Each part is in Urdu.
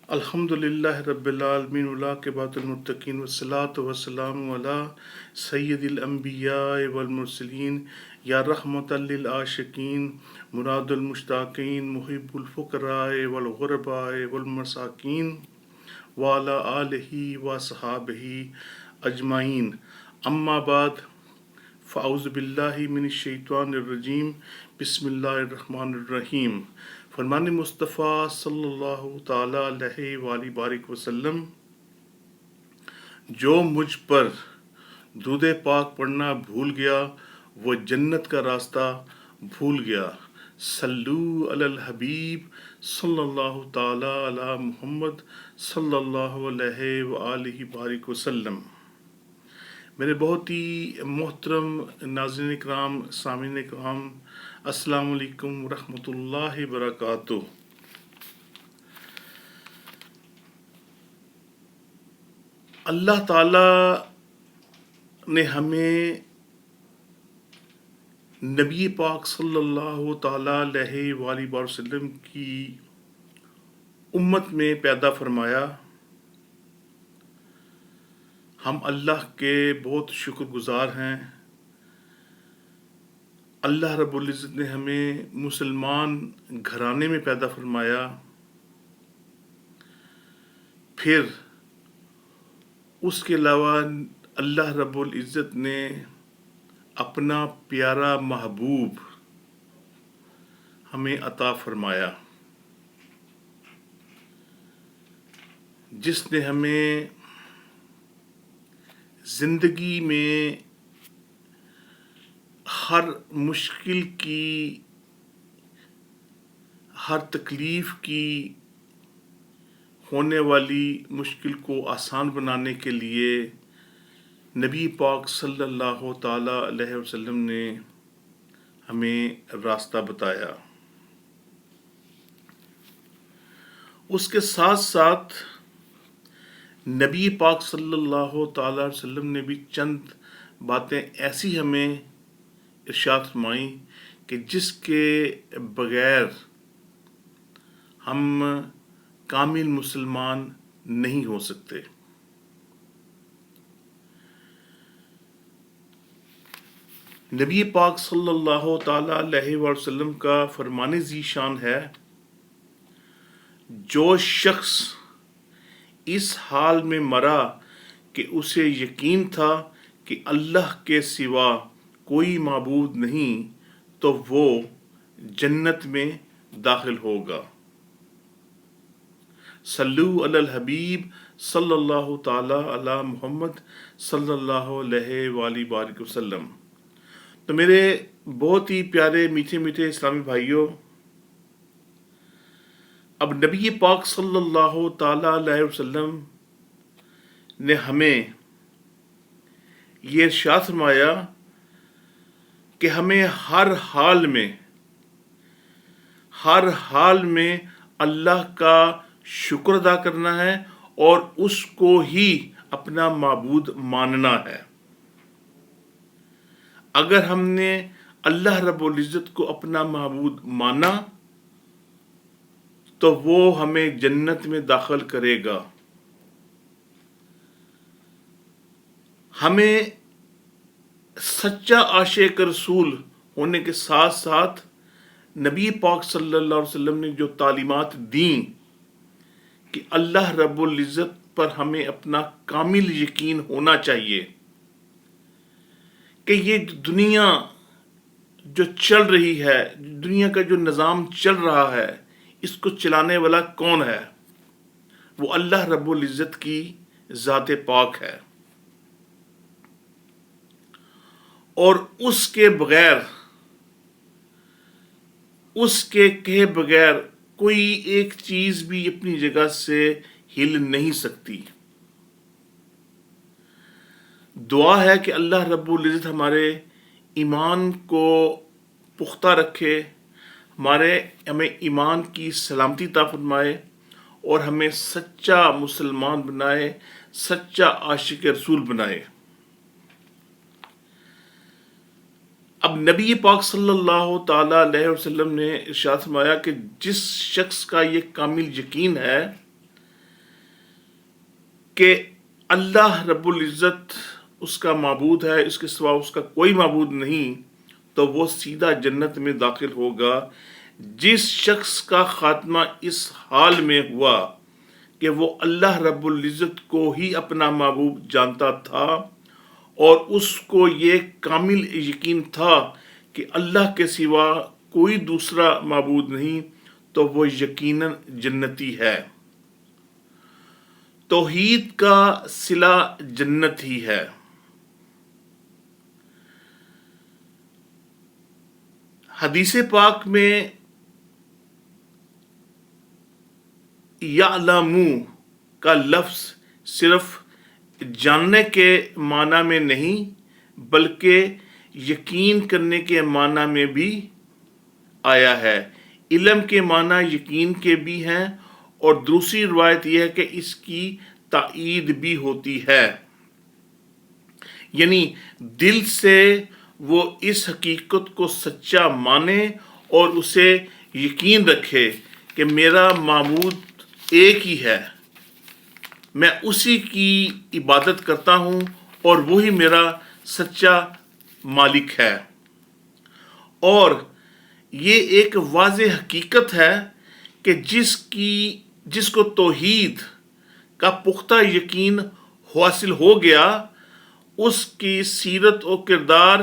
الحمد للہ رب العالمین والعاقبۃ المتقین والصلاۃ والسلام علی سید الانبیاء والمرسلین یا رحمۃ للعاشقین مراد المشتاقین محب الفقراء والغرباء والمساکین وعلی آلہ وصحابہ اجمعین، اما بعد، فاعوذ باللہ من الشیطان الرجیم، بسم اللہ الرحمن الرحیم۔ فرمان مصطفیٰ صلی اللہ تعالیٰ علیہ وآلہ بارک وسلم: جو مجھ پر درود پاک پڑھنا بھول گیا وہ جنت کا راستہ بھول گیا۔ صلو علی الحبیب صلی اللہ تعالیٰ علی محمد صلی اللہ علیہ وآلہ بارک وسلم۔ میرے بہت ہی محترم ناظرین کرام، سامعین کرام، السلام علیکم ورحمۃ اللہ وبرکاتہ۔ اللہ تعالیٰ نے ہمیں نبی پاک صلی اللہ تعالیٰ علیہ وآلہ وسلم کی امت میں پیدا فرمایا۔ ہم اللہ کے بہت شکر گزار ہیں۔ اللہ رب العزت نے ہمیں مسلمان گھرانے میں پیدا فرمایا، پھر اس کے علاوہ اللہ رب العزت نے اپنا پیارا محبوب ہمیں عطا فرمایا، جس نے ہمیں زندگی میں ہر مشکل کی، ہر تکلیف کی، ہونے والی مشکل کو آسان بنانے کے لیے نبی پاک صلی اللہ تعالیٰ علیہ وسلم نے ہمیں راستہ بتایا۔ اس کے ساتھ ساتھ نبی پاک صلی اللہ تعالیٰ علیہ وسلم نے بھی چند باتیں ایسی ہمیں ارشاد فرمائیں کہ جس کے بغیر ہم کامل مسلمان نہیں ہو سکتے۔ نبی پاک صلی اللہ تعالیٰ علیہ وسلم کا فرمان ذی شان ہے: جو شخص اس حال میں مرا کہ اسے یقین تھا کہ اللہ کے سوا کوئی معبود نہیں، تو وہ جنت میں داخل ہوگا۔ صلو علی الحبیب صلی اللہ تعالیٰ علی محمد صلی اللہ علیہ وآلہ بارک وسلم۔ تو میرے بہت ہی پیارے میٹھے میٹھے اسلامی بھائیوں، اب نبی پاک صلی اللہ تعالیٰ علیہ وسلم نے ہمیں یہ ارشاد فرمایا کہ ہمیں ہر حال میں اللہ کا شکر ادا کرنا ہے اور اس کو ہی اپنا معبود ماننا ہے۔ اگر ہم نے اللہ رب العزت کو اپنا معبود مانا تو وہ ہمیں جنت میں داخل کرے گا۔ ہمیں سچا عاشق رسول ہونے کے ساتھ ساتھ نبی پاک صلی اللہ علیہ وسلم نے جو تعلیمات دیں کہ اللہ رب العزت پر ہمیں اپنا کامل یقین ہونا چاہیے کہ یہ دنیا جو چل رہی ہے، دنیا کا جو نظام چل رہا ہے، اس کو چلانے والا کون ہے؟ وہ اللہ رب العزت کی ذات پاک ہے، اور اس کے بغیر، اس کے کہے بغیر کوئی ایک چیز بھی اپنی جگہ سے ہل نہیں سکتی۔ دعا ہے کہ اللہ رب العزت ہمارے ایمان کو پختہ رکھے، ہمیں ایمان کی سلامتی عطا فرمائے اور ہمیں سچا مسلمان بنائے، سچا عاشق رسول بنائے۔ اب نبی پاک صلی اللہ تعالیٰ علیہ وسلم نے ارشاد فرمایا کہ جس شخص کا یہ کامل یقین ہے کہ اللہ رب العزت اس کا معبود ہے، اس کے سوا اس کا کوئی معبود نہیں، تو وہ سیدھا جنت میں داخل ہوگا۔ جس شخص کا خاتمہ اس حال میں ہوا کہ وہ اللہ رب العزت کو ہی اپنا معبود جانتا تھا اور اس کو یہ کامل یقین تھا کہ اللہ کے سوا کوئی دوسرا معبود نہیں، تو وہ یقیناً جنتی ہے۔ توحید کا صلہ جنت ہی ہے۔ حدیث پاک میں یعلمو کا لفظ صرف جاننے کے معنی میں نہیں بلکہ یقین کرنے کے معنی میں بھی آیا ہے۔ علم کے معنی یقین کے بھی ہیں، اور دوسری روایت یہ ہے کہ اس کی تائید بھی ہوتی ہے، یعنی دل سے وہ اس حقیقت کو سچا مانے اور اسے یقین رکھے کہ میرا معبود ایک ہی ہے، میں اسی کی عبادت کرتا ہوں اور وہی میرا سچا مالک ہے۔ اور یہ ایک واضح حقیقت ہے کہ جس کو توحید کا پختہ یقین حاصل ہو گیا، اس کی سیرت و کردار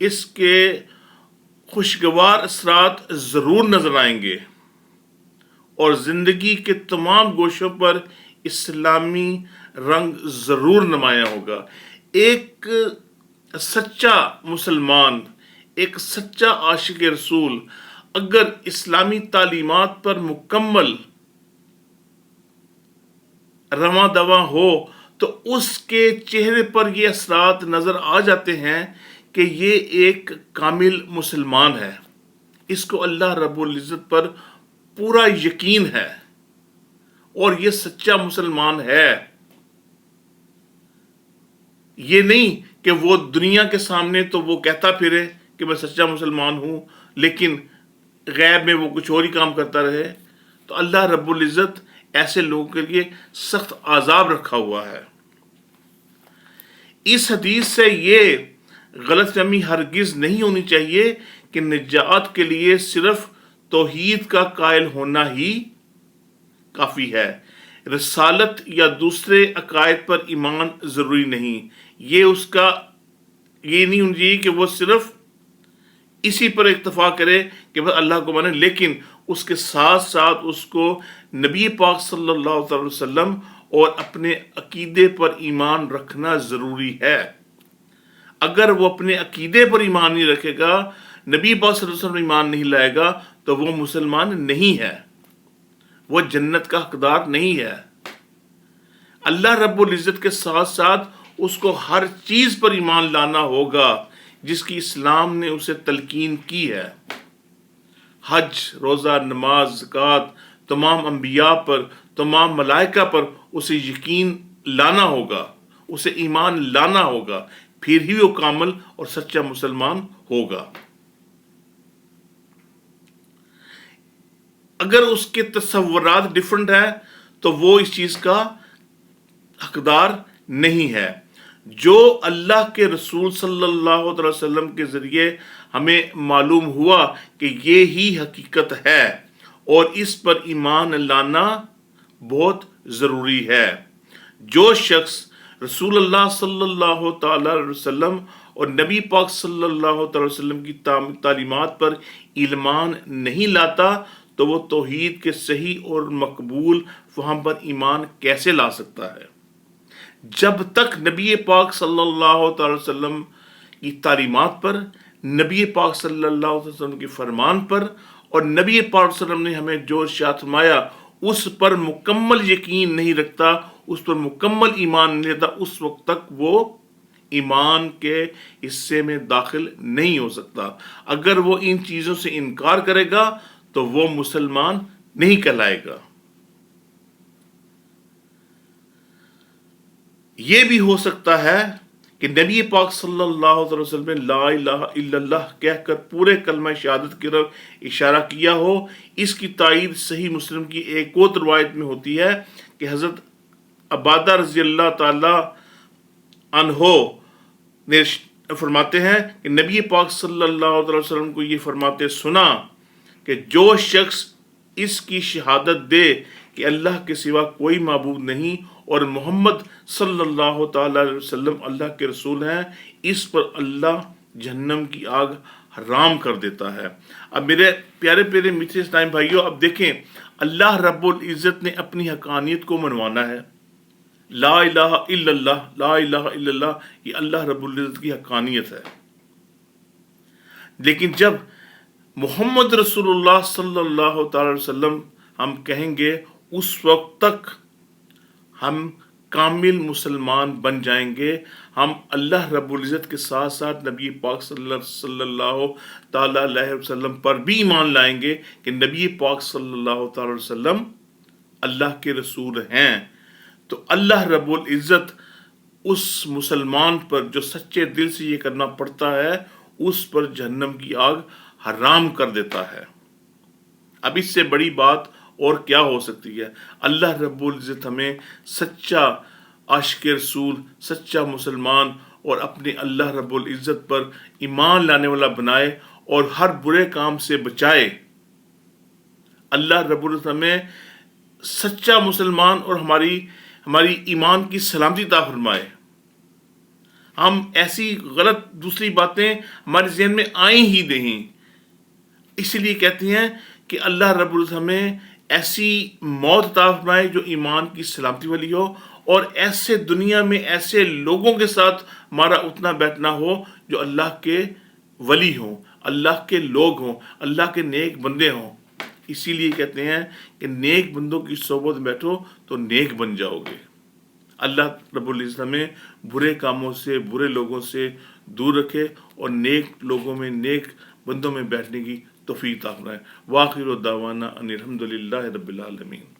اس کے خوشگوار اثرات ضرور نظر آئیں گے اور زندگی کے تمام گوشوں پر اسلامی رنگ ضرور نمایاں ہوگا۔ ایک سچا مسلمان، ایک سچا عاشق رسول اگر اسلامی تعلیمات پر مکمل رواں دواں ہو تو اس کے چہرے پر یہ اثرات نظر آ جاتے ہیں کہ یہ ایک کامل مسلمان ہے، اس کو اللہ رب العزت پر پورا یقین ہے اور یہ سچا مسلمان ہے۔ یہ نہیں کہ وہ دنیا کے سامنے تو وہ کہتا پھرے کہ میں سچا مسلمان ہوں، لیکن غیب میں وہ کچھ اور ہی کام کرتا رہے۔ تو اللہ رب العزت ایسے لوگوں کے لیے سخت عذاب رکھا ہوا ہے۔ اس حدیث سے یہ غلط فہمی ہرگز نہیں ہونی چاہیے کہ نجات کے لیے صرف توحید کا قائل ہونا ہی کافی ہے، رسالت یا دوسرے عقائد پر ایمان ضروری نہیں۔ یہ نہیں ہونی چاہیے کہ وہ صرف اسی پر اکتفا کرے کہ بس اللہ کو مانے، لیکن اس کے ساتھ ساتھ اس کو نبی پاک صلی اللہ علیہ وسلم اور اپنے عقیدے پر ایمان رکھنا ضروری ہے۔ اگر وہ اپنے عقیدے پر ایمان نہیں رکھے گا، نبی پاک صلی اللہ علیہ وسلم ایمان نہیں لائے گا، تو وہ مسلمان نہیں ہے، وہ جنت کا حقدار نہیں ہے۔ اللہ رب العزت کے ساتھ ساتھ اس کو ہر چیز پر ایمان لانا ہوگا جس کی اسلام نے اسے تلقین کی ہے۔ حج، روزہ، نماز، زکوٰۃ، تمام انبیاء پر، تمام ملائکہ پر اسے یقین لانا ہوگا، اسے ایمان لانا ہوگا، پھر ہی وہ کامل اور سچا مسلمان ہوگا۔ اگر اس کے تصورات ڈیفرنٹ ہیں تو وہ اس چیز کا حقدار نہیں ہے۔ جو اللہ کے رسول صلی اللہ علیہ وسلم کے ذریعے ہمیں معلوم ہوا کہ یہ ہی حقیقت ہے اور اس پر ایمان لانا بہت ضروری ہے۔ جو شخص رسول اللہ صلی اللہ تعالی علیہ وسلم اور نبی پاک صلی اللہ تعالی وسلم کی تعلیمات پر ایمان نہیں لاتا تو وہ توحید کے صحیح اور مقبول فہم پر ایمان کیسے لا سکتا ہے؟ جب تک نبی پاک صلی اللہ تعالی وسلم کی تعلیمات پر، نبی پاک صلی اللہ علیہ وسلم کے فرمان پر اور نبی پاک صلی اللہ علیہ وسلم نے ہمیں جو ارشاد فرمایا اس پر مکمل یقین نہیں رکھتا، اس پر مکمل ایمان نہیں لیتا، اس وقت تک وہ ایمان کے حصے میں داخل نہیں ہو سکتا۔ اگر وہ ان چیزوں سے انکار کرے گا تو وہ مسلمان نہیں کہلائے گا۔ یہ بھی ہو سکتا ہے کہ نبی پاک صلی اللہ علیہ وسلم نے لا الہ الا اللہ کہہ کر پورے کلمہ شہادت کی طرف اشارہ کیا ہو۔ اس کی تائید صحیح مسلم کی ایک اور روایت میں ہوتی ہے کہ حضرت عبادہ رضی اللہ تعالی عنہ نے فرماتے ہیں کہ نبی پاک صلی اللہ علیہ وسلم کو یہ فرماتے سنا کہ جو شخص اس کی شہادت دے کہ اللہ کے سوا کوئی معبود نہیں اور محمد صلی اللہ تعالی علیہ وسلم اللہ کے رسول ہیں، اس پر اللہ جہنم کی آگ حرام کر دیتا ہے۔ اب میرے پیارے پیارے میٹھے اسلام بھائیوں، اب دیکھیں اللہ رب العزت نے اپنی حقانیت کو منوانا ہے۔ لا الہ الا اللہ، لا الہ الا اللہ، یہ اللہ رب العزت کی حقانیت ہے۔ لیکن جب محمد رسول اللہ صلی اللہ تعالی وسلم ہم کہیں گے، اس وقت تک ہم کامل مسلمان بن جائیں گے۔ ہم اللہ رب العزت کے ساتھ ساتھ نبی پاک صلی اللہ تعالی علیہ وسلم پر بھی ایمان لائیں گے کہ نبی پاک صلی اللہ تعالی وسلم اللہ کے رسول ہیں۔ تو اللہ رب العزت اس مسلمان پر جو سچے دل سے یہ کرنا پڑتا ہے، اس پر جہنم کی آگ حرام کر دیتا ہے۔ اب اس سے بڑی بات اور کیا ہو سکتی ہے؟ اللہ رب العزت ہمیں سچا عاشق رسول، سچا مسلمان اور اپنے اللہ رب العزت پر ایمان لانے والا بنائے اور ہر برے کام سے بچائے۔ اللہ رب العزت ہمیں سچا مسلمان اور ہماری ایمان کی سلامتی عطا فرمائے۔ ہم ایسی غلط دوسری باتیں ہمارے ذہن میں آئیں ہی نہیں۔ اسی لیے کہتے ہیں کہ اللہ رب العزت ہمیں ایسی موت عطا فرمائے جو ایمان کی سلامتی والی ہو، اور ایسے دنیا میں ایسے لوگوں کے ساتھ ہمارا اتنا بیٹھنا ہو جو اللہ کے ولی ہوں، اللہ کے لوگ ہوں، اللہ کے نیک بندے ہوں۔ اسی لیے کہتے ہیں کہ نیک بندوں کی صحبت میں بیٹھو تو نیک بن جاؤ گے۔ اللہ رب العزت ہمیں برے کاموں سے، برے لوگوں سے دور رکھے اور نیک لوگوں میں، نیک بندوں میں بیٹھنے کی توفیق عطا فرمائے۔ وآخر دعوانا ان الحمد للہ رب العالمین۔